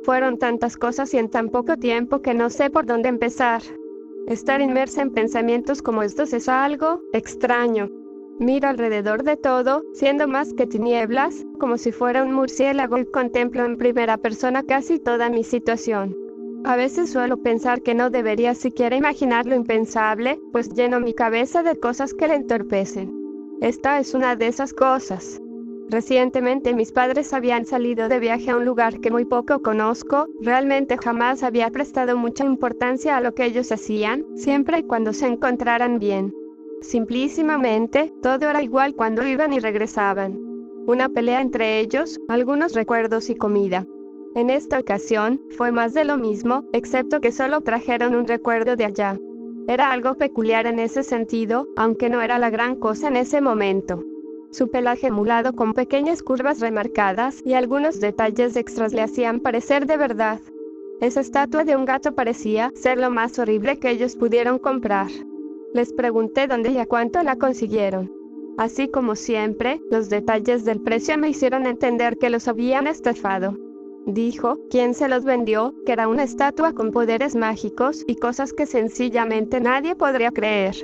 Fueron tantas cosas y en tan poco tiempo que no sé por dónde empezar. Estar inmersa en pensamientos como estos es algo extraño. Miro alrededor de todo, siendo más que tinieblas, como si fuera un murciélago, y contemplo en primera persona casi toda mi situación. A veces suelo pensar que no debería siquiera imaginar lo impensable, pues lleno mi cabeza de cosas que la entorpecen. Esta es una de esas cosas. Recientemente mis padres habían salido de viaje a un lugar que muy poco conozco. Realmente jamás había prestado mucha importancia a lo que ellos hacían, siempre y cuando se encontraran bien. Simplísimamente, todo era igual cuando iban y regresaban. Una pelea entre ellos, algunos recuerdos y comida. En esta ocasión, fue más de lo mismo, excepto que solo trajeron un recuerdo de allá. Era algo peculiar en ese sentido, aunque no era la gran cosa en ese momento. Su pelaje mulado con pequeñas curvas remarcadas y algunos detalles extras le hacían parecer de verdad. Esa estatua de un gato parecía ser lo más horrible que ellos pudieron comprar. Les pregunté dónde y a cuánto la consiguieron. Así como siempre, los detalles del precio me hicieron entender que los habían estafado. Dijo, quien se los vendió, que era una estatua con poderes mágicos y cosas que sencillamente nadie podría creer.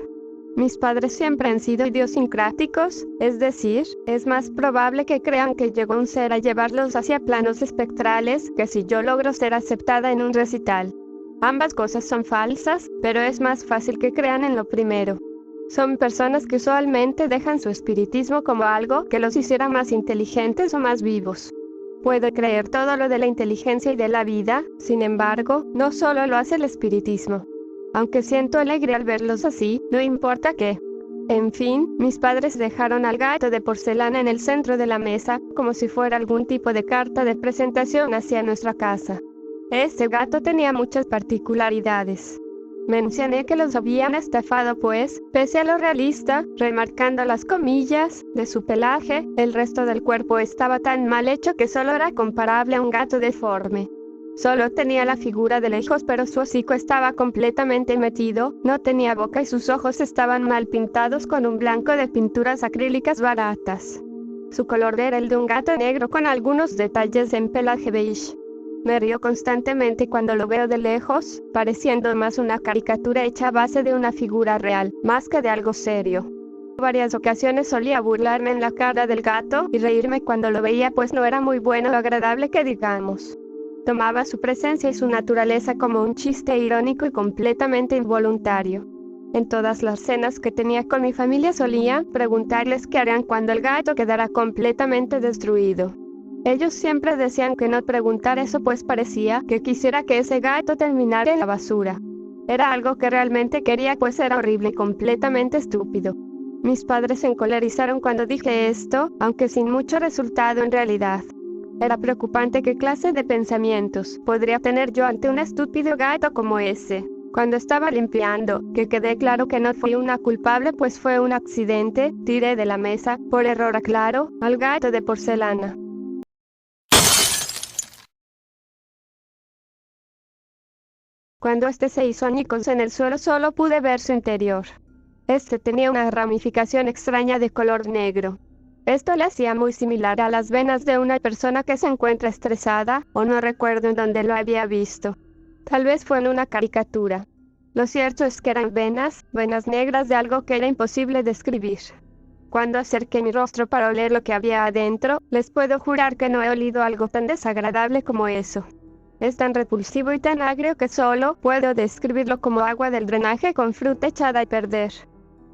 Mis padres siempre han sido idiosincráticos, es decir, es más probable que crean que llegó un ser a llevarlos hacia planos espectrales que si yo logro ser aceptada en un recital. Ambas cosas son falsas, pero es más fácil que crean en lo primero. Son personas que usualmente dejan su espiritismo como algo que los hiciera más inteligentes o más vivos. Puedo creer todo lo de la inteligencia y de la vida, sin embargo, no solo lo hace el espiritismo. Aunque siento alegría al verlos así, no importa qué. En fin, mis padres dejaron al gato de porcelana en el centro de la mesa, como si fuera algún tipo de carta de presentación hacia nuestra casa. Este gato tenía muchas particularidades. Mencioné que los habían estafado pues, pese a lo realista, remarcando las comillas, de su pelaje, el resto del cuerpo estaba tan mal hecho que solo era comparable a un gato deforme. Solo tenía la figura de lejos, pero su hocico estaba completamente metido, no tenía boca y sus ojos estaban mal pintados con un blanco de pinturas acrílicas baratas. Su color era el de un gato negro con algunos detalles en pelaje beige. Me río constantemente cuando lo veo de lejos, pareciendo más una caricatura hecha a base de una figura real, más que de algo serio. Varias ocasiones solía burlarme en la cara del gato y reírme cuando lo veía, pues no era muy bueno o agradable que digamos. Tomaba su presencia y su naturaleza como un chiste irónico y completamente involuntario. En todas las cenas que tenía con mi familia solía preguntarles qué harían cuando el gato quedara completamente destruido. Ellos siempre decían que no preguntar eso, pues parecía que quisiera que ese gato terminara en la basura. Era algo que realmente quería, pues era horrible y completamente estúpido. Mis padres se encolerizaron cuando dije esto, aunque sin mucho resultado en realidad. Era preocupante qué clase de pensamientos podría tener yo ante un estúpido gato como ese. Cuando estaba limpiando, que quede claro que no fui una culpable, pues fue un accidente, tiré de la mesa, por error aclaro, al gato de porcelana. Cuando este se hizo añicos en el suelo solo pude ver su interior. Este tenía una ramificación extraña de color negro. Esto le hacía muy similar a las venas de una persona que se encuentra estresada, o no recuerdo en dónde lo había visto. Tal vez fue en una caricatura. Lo cierto es que eran venas negras de algo que era imposible describir. Cuando acerqué mi rostro para oler lo que había adentro, les puedo jurar que no he olido algo tan desagradable como eso. Es tan repulsivo y tan agrio que solo puedo describirlo como agua del drenaje con fruta echada a perder.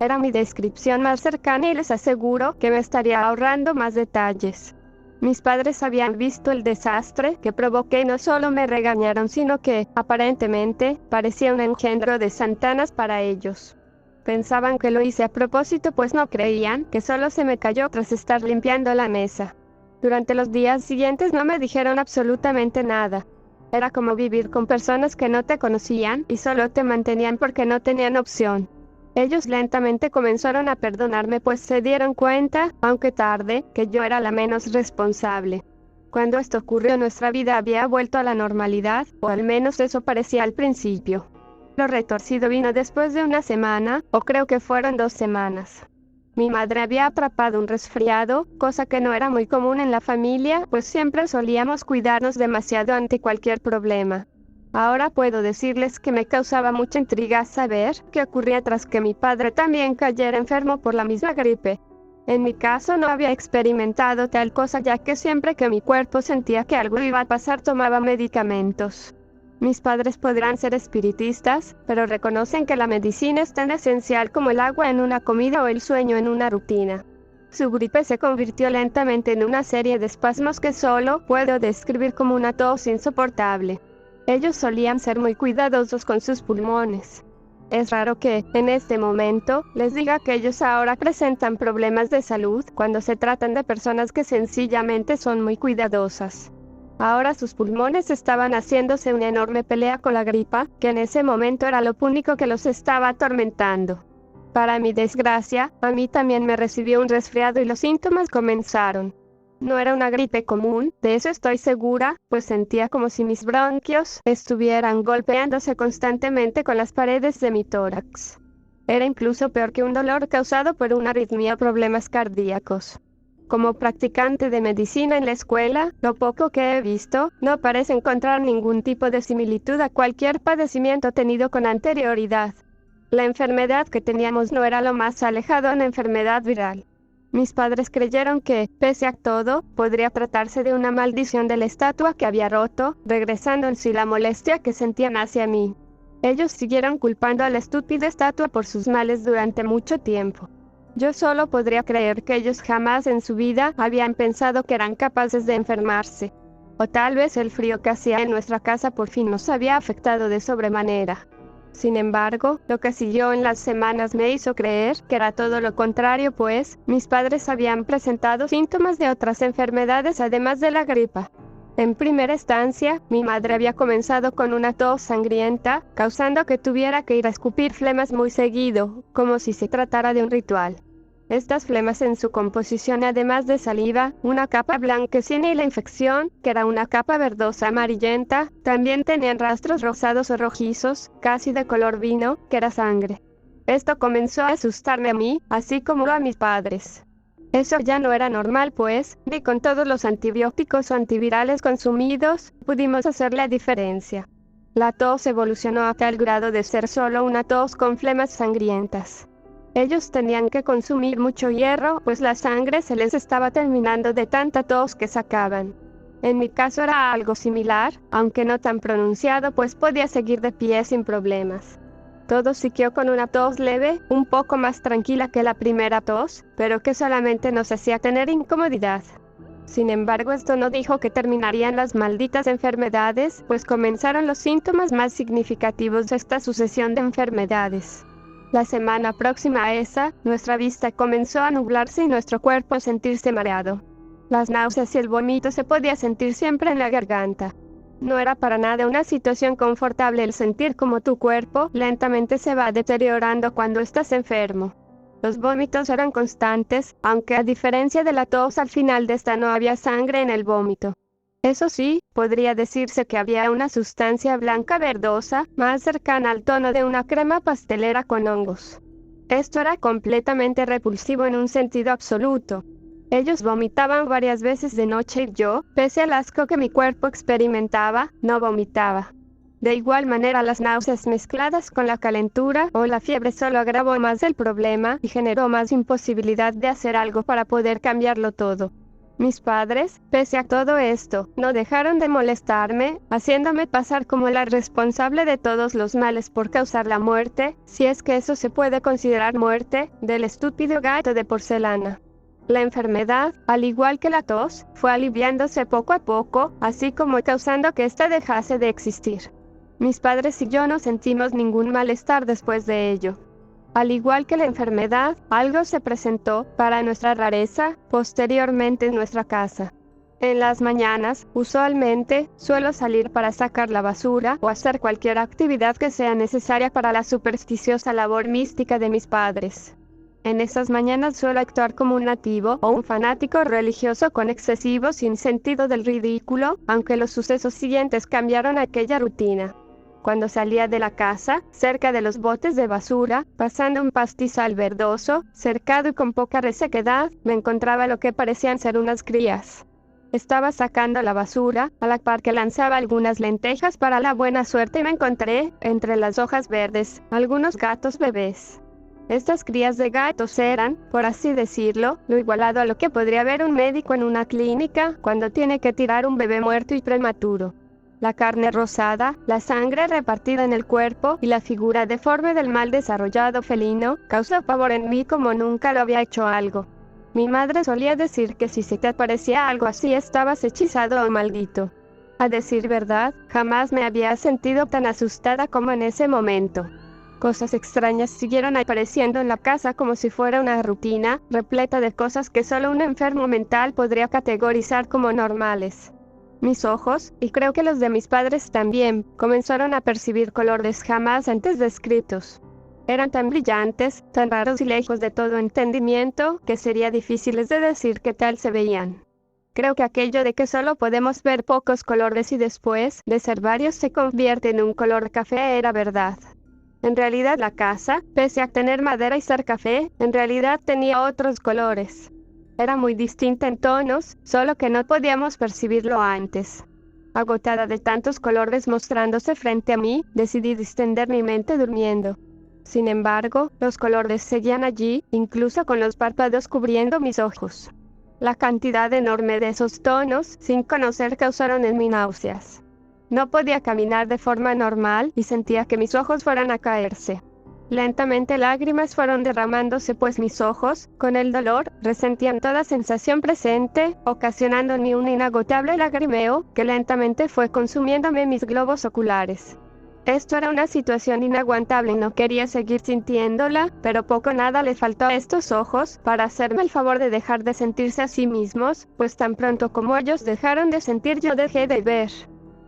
Era mi descripción más cercana y les aseguro que me estaría ahorrando más detalles. Mis padres habían visto el desastre que provoqué y no solo me regañaron, sino que, aparentemente, parecía un engendro de Satanás para ellos. Pensaban que lo hice a propósito, pues no creían que solo se me cayó tras estar limpiando la mesa. Durante los días siguientes no me dijeron absolutamente nada. Era como vivir con personas que no te conocían y solo te mantenían porque no tenían opción. Ellos lentamente comenzaron a perdonarme, pues se dieron cuenta, aunque tarde, que yo era la menos responsable. Cuando esto ocurrió, nuestra vida había vuelto a la normalidad, o al menos eso parecía al principio. Lo retorcido vino después de una semana, o creo que fueron 2 semanas. Mi madre había atrapado un resfriado, cosa que no era muy común en la familia, pues siempre solíamos cuidarnos demasiado ante cualquier problema. Ahora puedo decirles que me causaba mucha intriga saber qué ocurría tras que mi padre también cayera enfermo por la misma gripe. En mi caso no había experimentado tal cosa, ya que siempre que mi cuerpo sentía que algo iba a pasar tomaba medicamentos. Mis padres podrán ser espiritistas, pero reconocen que la medicina es tan esencial como el agua en una comida o el sueño en una rutina. Su gripe se convirtió lentamente en una serie de espasmos que solo puedo describir como una tos insoportable. Ellos solían ser muy cuidadosos con sus pulmones. Es raro que, en este momento, les diga que ellos ahora presentan problemas de salud cuando se tratan de personas que sencillamente son muy cuidadosas. Ahora sus pulmones estaban haciéndose una enorme pelea con la gripa, que en ese momento era lo único que los estaba atormentando. Para mi desgracia, a mí también me recibió un resfriado y los síntomas comenzaron. No era una gripe común, de eso estoy segura, pues sentía como si mis bronquios estuvieran golpeándose constantemente con las paredes de mi tórax. Era incluso peor que un dolor causado por una arritmia o problemas cardíacos. Como practicante de medicina en la escuela, lo poco que he visto, no parece encontrar ningún tipo de similitud a cualquier padecimiento tenido con anterioridad. La enfermedad que teníamos no era lo más alejado de una enfermedad viral. Mis padres creyeron que, pese a todo, podría tratarse de una maldición de la estatua que había roto, regresando en sí la molestia que sentían hacia mí. Ellos siguieron culpando a la estúpida estatua por sus males durante mucho tiempo. Yo solo podría creer que ellos jamás en su vida habían pensado que eran capaces de enfermarse. O tal vez el frío que hacía en nuestra casa por fin nos había afectado de sobremanera. Sin embargo, lo que siguió en las semanas me hizo creer que era todo lo contrario, pues mis padres habían presentado síntomas de otras enfermedades además de la gripa. En primera instancia, mi madre había comenzado con una tos sangrienta, causando que tuviera que ir a escupir flemas muy seguido, como si se tratara de un ritual. Estas flemas en su composición, además de saliva, una capa blanquecina y la infección, que era una capa verdosa amarillenta, también tenían rastros rosados o rojizos, casi de color vino, que era sangre. Esto comenzó a asustarme a mí, así como a mis padres. Eso ya no era normal, pues, ni con todos los antibióticos o antivirales consumidos, pudimos hacer la diferencia. La tos evolucionó a tal grado de ser solo una tos con flemas sangrientas. Ellos tenían que consumir mucho hierro, pues la sangre se les estaba terminando de tanta tos que sacaban. En mi caso era algo similar, aunque no tan pronunciado, pues podía seguir de pie sin problemas. Todo siguió con una tos leve, un poco más tranquila que la primera tos, pero que solamente nos hacía tener incomodidad. Sin embargo, esto no dijo que terminarían las malditas enfermedades, pues comenzaron los síntomas más significativos de esta sucesión de enfermedades. La semana próxima a esa, nuestra vista comenzó a nublarse y nuestro cuerpo a sentirse mareado. Las náuseas y el vómito se podía sentir siempre en la garganta. No era para nada una situación confortable el sentir como tu cuerpo lentamente se va deteriorando cuando estás enfermo. Los vómitos eran constantes, aunque a diferencia de la tos al final de esta no había sangre en el vómito. Eso sí, podría decirse que había una sustancia blanca verdosa, más cercana al tono de una crema pastelera con hongos. Esto era completamente repulsivo en un sentido absoluto. Ellos vomitaban varias veces de noche y yo, pese al asco que mi cuerpo experimentaba, no vomitaba. De igual manera, las náuseas mezcladas con la calentura o la fiebre solo agravó más el problema y generó más imposibilidad de hacer algo para poder cambiarlo todo. Mis padres, pese a todo esto, no dejaron de molestarme, haciéndome pasar como la responsable de todos los males por causar la muerte, si es que eso se puede considerar muerte, del estúpido gato de porcelana. La enfermedad, al igual que la tos, fue aliviándose poco a poco, así como causando que ésta dejase de existir. Mis padres y yo no sentimos ningún malestar después de ello. Al igual que la enfermedad, algo se presentó, para nuestra rareza, posteriormente en nuestra casa. En las mañanas, usualmente, suelo salir para sacar la basura o hacer cualquier actividad que sea necesaria para la supersticiosa labor mística de mis padres. En esas mañanas suelo actuar como un nativo o un fanático religioso con excesivo sinsentido del ridículo, aunque los sucesos siguientes cambiaron aquella rutina. Cuando salía de la casa, cerca de los botes de basura, pasando un pastizal verdoso, cercado y con poca resequedad, me encontraba lo que parecían ser unas crías. Estaba sacando la basura, a la par que lanzaba algunas lentejas para la buena suerte y me encontré, entre las hojas verdes, algunos gatos bebés. Estas crías de gatos eran, por así decirlo, lo igualado a lo que podría ver un médico en una clínica cuando tiene que tirar un bebé muerto y prematuro. La carne rosada, la sangre repartida en el cuerpo y la figura deforme del mal desarrollado felino causó pavor en mí como nunca lo había hecho algo. Mi madre solía decir que si se te aparecía algo así estabas hechizado o maldito. A decir verdad, jamás me había sentido tan asustada como en ese momento. Cosas extrañas siguieron apareciendo en la casa como si fuera una rutina, repleta de cosas que solo un enfermo mental podría categorizar como normales. Mis ojos, y creo que los de mis padres también, comenzaron a percibir colores jamás antes descritos. Eran tan brillantes, tan raros y lejos de todo entendimiento, que sería difícil de decir qué tal se veían. Creo que aquello de que solo podemos ver pocos colores y después de ser varios se convierte en un color café era verdad. En realidad la casa, pese a tener madera y ser café, en realidad tenía otros colores. Era muy distinta en tonos, solo que no podíamos percibirlo antes. Agotada de tantos colores mostrándose frente a mí, decidí distender mi mente durmiendo. Sin embargo, los colores seguían allí, incluso con los párpados cubriendo mis ojos. La cantidad enorme de esos tonos, sin conocer, causaron en mí náuseas. No podía caminar de forma normal y sentía que mis ojos fueran a caerse. Lentamente lágrimas fueron derramándose pues mis ojos, con el dolor, resentían toda sensación presente, ocasionando en mí un inagotable lagrimeo, que lentamente fue consumiéndome mis globos oculares. Esto era una situación inaguantable y no quería seguir sintiéndola, pero poco o nada le faltó a estos ojos para hacerme el favor de dejar de sentirse a sí mismos, pues tan pronto como ellos dejaron de sentir yo dejé de ver.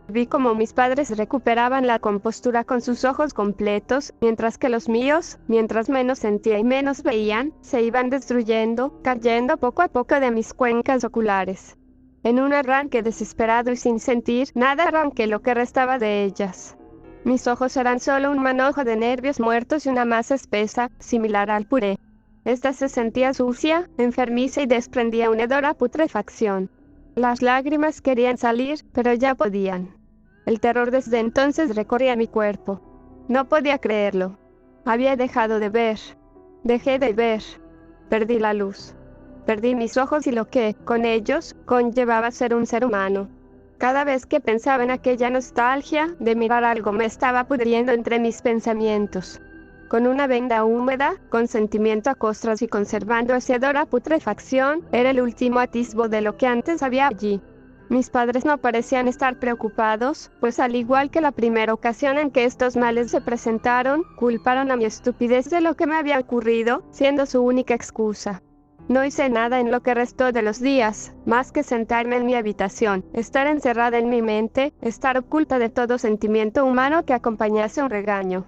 Vi como mis padres recuperaban la compostura con sus ojos completos, mientras que los míos, mientras menos sentía y menos veían, se iban destruyendo, cayendo poco a poco de mis cuencas oculares. En un arranque desesperado y sin sentir nada arranqué lo que restaba de ellas. Mis ojos eran solo un manojo de nervios muertos y una masa espesa, similar al puré. Esta se sentía sucia, enfermiza y desprendía una hedor a putrefacción. Las lágrimas querían salir, pero ya podían. El terror desde entonces recorría mi cuerpo. No podía creerlo. Había dejado de ver. Dejé de ver. Perdí la luz. Perdí mis ojos y lo que, con ellos, conllevaba ser un ser humano. Cada vez que pensaba en aquella nostalgia de mirar algo me estaba pudriendo entre mis pensamientos. Con una venda húmeda, con sentimiento a costras y conservando ese hedor a putrefacción, era el último atisbo de lo que antes había allí. Mis padres no parecían estar preocupados, pues al igual que la primera ocasión en que estos males se presentaron, culparon a mi estupidez de lo que me había ocurrido, siendo su única excusa. No hice nada en lo que restó de los días, más que sentarme en mi habitación, estar encerrada en mi mente, estar oculta de todo sentimiento humano que acompañase un regaño.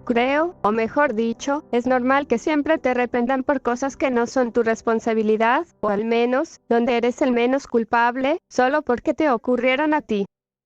Creo, o mejor dicho, es normal que siempre te reprendan por cosas que no son tu responsabilidad, o al menos, donde eres el menos culpable, solo porque te ocurrieron a ti.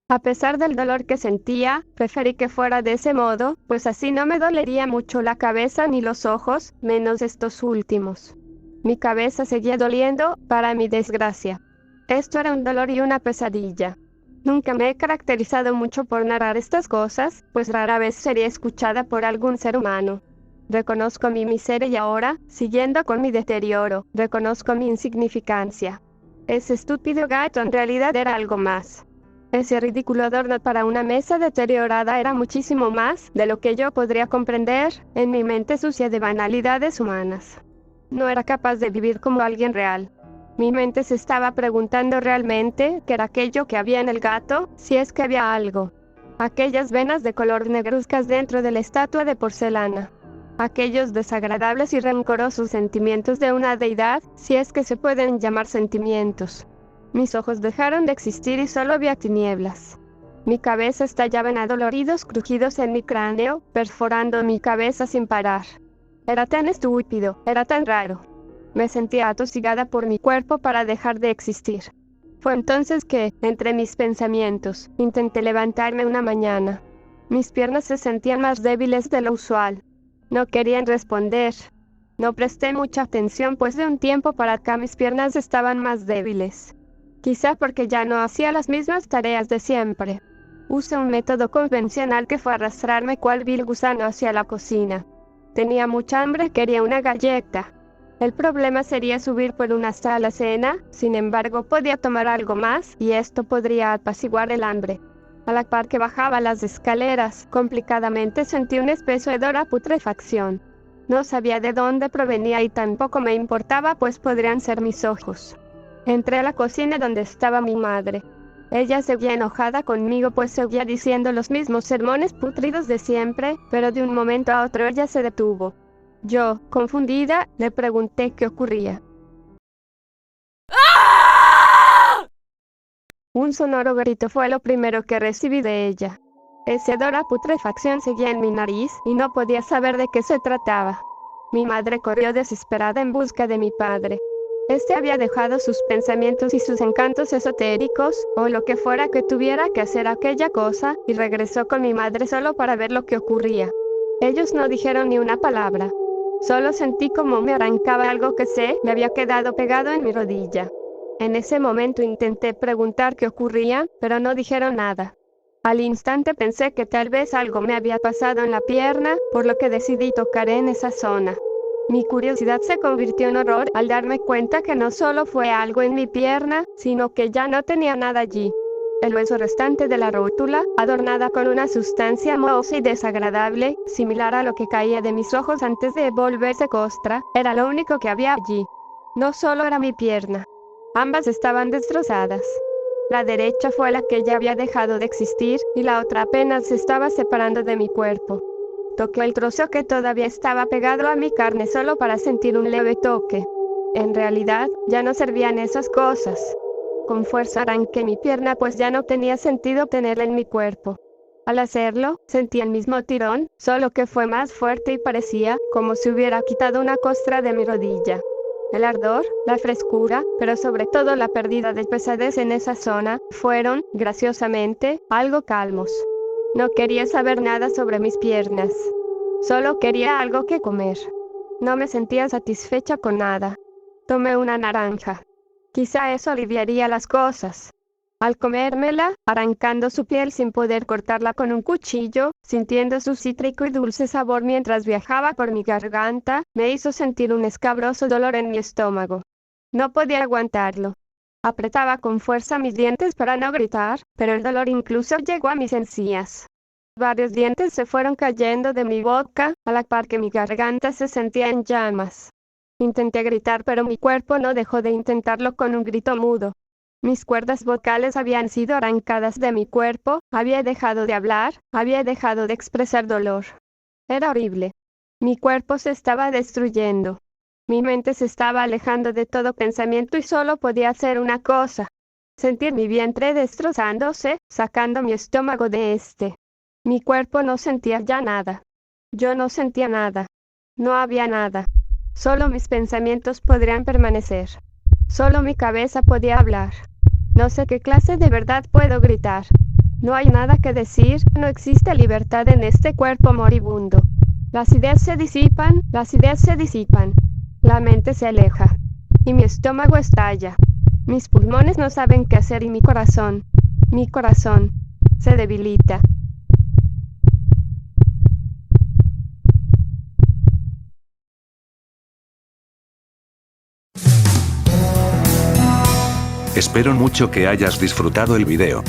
A pesar del dolor que sentía, preferí que fuera de ese modo, pues así no me dolería mucho la cabeza ni los ojos, menos estos últimos. Mi cabeza seguía doliendo, para mi desgracia. Esto era un dolor y una pesadilla. Nunca me he caracterizado mucho por narrar estas cosas, pues rara vez sería escuchada por algún ser humano. Reconozco mi miseria y ahora, siguiendo con mi deterioro, reconozco mi insignificancia. Ese estúpido gato en realidad era algo más. Ese ridículo adorno para una mesa deteriorada era muchísimo más de lo que yo podría comprender en mi mente sucia de banalidades humanas. No era capaz de vivir como alguien real. Mi mente se estaba preguntando realmente qué era aquello que había en el gato, si es que había algo. Aquellas venas de color negruzcas dentro de la estatua de porcelana. Aquellos desagradables y rencorosos sentimientos de una deidad, si es que se pueden llamar sentimientos. Mis ojos dejaron de existir y solo había tinieblas. Mi cabeza estallaba en adoloridos crujidos en mi cráneo, perforando mi cabeza sin parar. Era tan estúpido, era tan raro. Me sentía atosigada por mi cuerpo para dejar de existir. Fue entonces que, entre mis pensamientos, intenté levantarme una mañana. Mis piernas se sentían más débiles de lo usual. No querían responder. No presté mucha atención pues de un tiempo para acá mis piernas estaban más débiles. Quizá porque ya no hacía las mismas tareas de siempre. Usé un método convencional que fue arrastrarme cual vil gusano hacia la cocina. Tenía mucha hambre, quería una galleta. El problema sería subir por una sala cena, sin embargo podía tomar algo más, y esto podría apaciguar el hambre. A la par que bajaba las escaleras, complicadamente sentí un espeso hedor a putrefacción. No sabía de dónde provenía y tampoco me importaba pues podrían ser mis ojos. Entré a la cocina donde estaba mi madre. Ella seguía enojada conmigo pues seguía diciendo los mismos sermones pútridos de siempre, pero de un momento a otro ella se detuvo. Yo, confundida, le pregunté qué ocurría. Un sonoro grito fue lo primero que recibí de ella. Ese hedor a putrefacción seguía en mi nariz y no podía saber de qué se trataba. Mi madre corrió desesperada en busca de mi padre. Este había dejado sus pensamientos y sus encantos esotéricos, o lo que fuera que tuviera que hacer aquella cosa, y regresó con mi madre solo para ver lo que ocurría. Ellos no dijeron ni una palabra. Solo sentí como me arrancaba algo que me había quedado pegado en mi rodilla. En ese momento intenté preguntar qué ocurría, pero no dijeron nada. Al instante pensé que tal vez algo me había pasado en la pierna, por lo que decidí tocar en esa zona. Mi curiosidad se convirtió en horror al darme cuenta que no solo fue algo en mi pierna, sino que ya no tenía nada allí. El hueso restante de la rótula, adornada con una sustancia mohosa y desagradable, similar a lo que caía de mis ojos antes de volverse costra, era lo único que había allí. No solo era mi pierna. Ambas estaban destrozadas. La derecha fue la que ya había dejado de existir, y la otra apenas se estaba separando de mi cuerpo. Toqué el trozo que todavía estaba pegado a mi carne solo para sentir un leve toque. En realidad, ya no servían esas cosas. Con fuerza arranqué mi pierna pues ya no tenía sentido tenerla en mi cuerpo. Al hacerlo, sentí el mismo tirón, solo que fue más fuerte y parecía como si hubiera quitado una costra de mi rodilla. El ardor, la frescura, pero sobre todo la pérdida de pesadez en esa zona, fueron, graciosamente, algo calmos. No quería saber nada sobre mis piernas. Solo quería algo que comer. No me sentía satisfecha con nada. Tomé una naranja. Quizá eso aliviaría las cosas. Al comérmela, arrancando su piel sin poder cortarla con un cuchillo, sintiendo su cítrico y dulce sabor mientras viajaba por mi garganta, me hizo sentir un escabroso dolor en mi estómago. No podía aguantarlo. Apretaba con fuerza mis dientes para no gritar, pero el dolor incluso llegó a mis encías. Varios dientes se fueron cayendo de mi boca, a la par que mi garganta se sentía en llamas. Intenté gritar pero mi cuerpo no dejó de intentarlo con un grito mudo. Mis cuerdas vocales habían sido arrancadas de mi cuerpo, había dejado de hablar, había dejado de expresar dolor. Era horrible. Mi cuerpo se estaba destruyendo. Mi mente se estaba alejando de todo pensamiento y solo podía hacer una cosa. Sentir mi vientre destrozándose, sacando mi estómago de este. Mi cuerpo no sentía ya nada. Yo no sentía nada. No había nada. Solo mis pensamientos podrían permanecer. Solo mi cabeza podía hablar. No sé qué clase de verdad puedo gritar. No hay nada que decir, no existe libertad en este cuerpo moribundo. Las ideas se disipan, las ideas se disipan. La mente se aleja. Y mi estómago estalla. Mis pulmones no saben qué hacer y mi corazón, se debilita. Espero mucho que hayas disfrutado el video.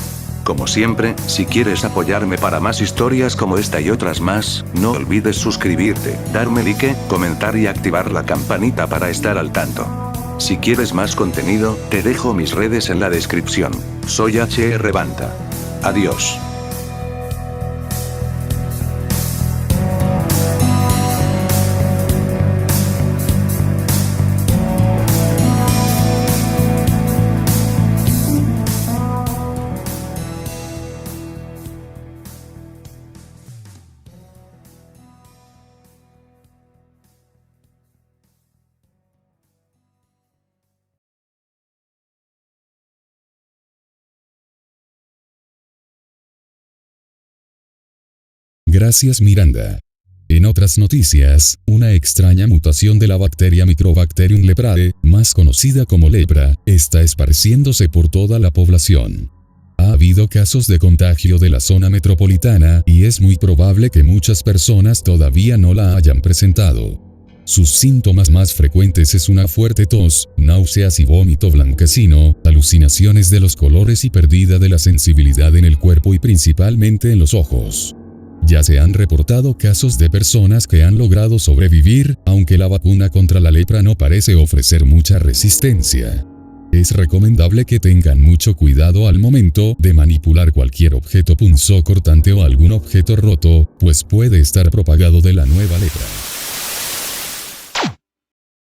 Como siempre, si quieres apoyarme para más historias como esta y otras más, no olvides suscribirte, darme like, comentar y activar la campanita para estar al tanto. Si quieres más contenido, te dejo mis redes en la descripción. Soy HR Banta. Adiós. Gracias Miranda. En otras noticias, una extraña mutación de la bacteria Microbacterium leprae, más conocida como lepra, está esparciéndose por toda la población. Ha habido casos de contagio de la zona metropolitana y es muy probable que muchas personas todavía no la hayan presentado. Sus síntomas más frecuentes es una fuerte tos, náuseas y vómito blanquecino, alucinaciones de los colores y pérdida de la sensibilidad en el cuerpo y principalmente en los ojos. Ya se han reportado casos de personas que han logrado sobrevivir, aunque la vacuna contra la lepra no parece ofrecer mucha resistencia. Es recomendable que tengan mucho cuidado al momento de manipular cualquier objeto punzocortante o algún objeto roto, pues puede estar propagado de la nueva lepra.